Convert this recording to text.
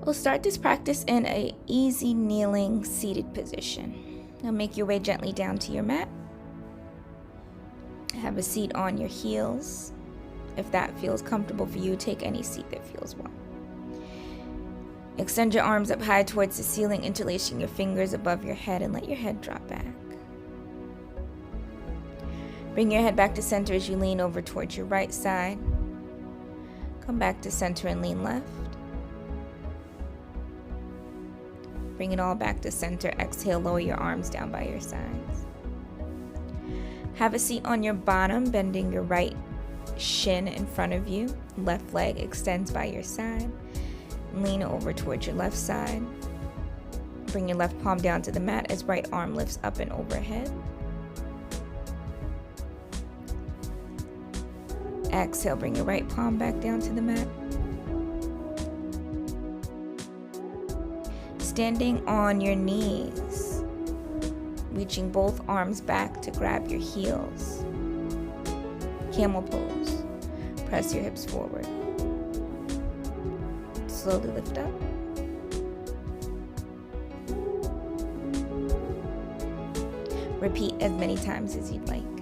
We'll start this practice in a easy kneeling seated position. Now make your way gently down to your mat. Have a seat on your heels. If that feels comfortable for you, take any seat that feels well. Extend your arms up high towards the ceiling, interlacing your fingers above your head, and let your head drop back. Bring your head back to center as you lean over towards your right side. Come back to center and lean left. Bring it all back to center. Exhale, lower your arms down by your sides. Have a seat on your bottom, bending your right shin in front of you. Left leg extends by your side. Lean over towards your left side. Bring your left palm down to the mat as right arm lifts up and overhead. Exhale, bring your right palm back down to the mat. Standing on your knees, reaching both arms back to grab your heels. Camel pose. Press your hips forward. Slowly lift up. Repeat as many times as you'd like.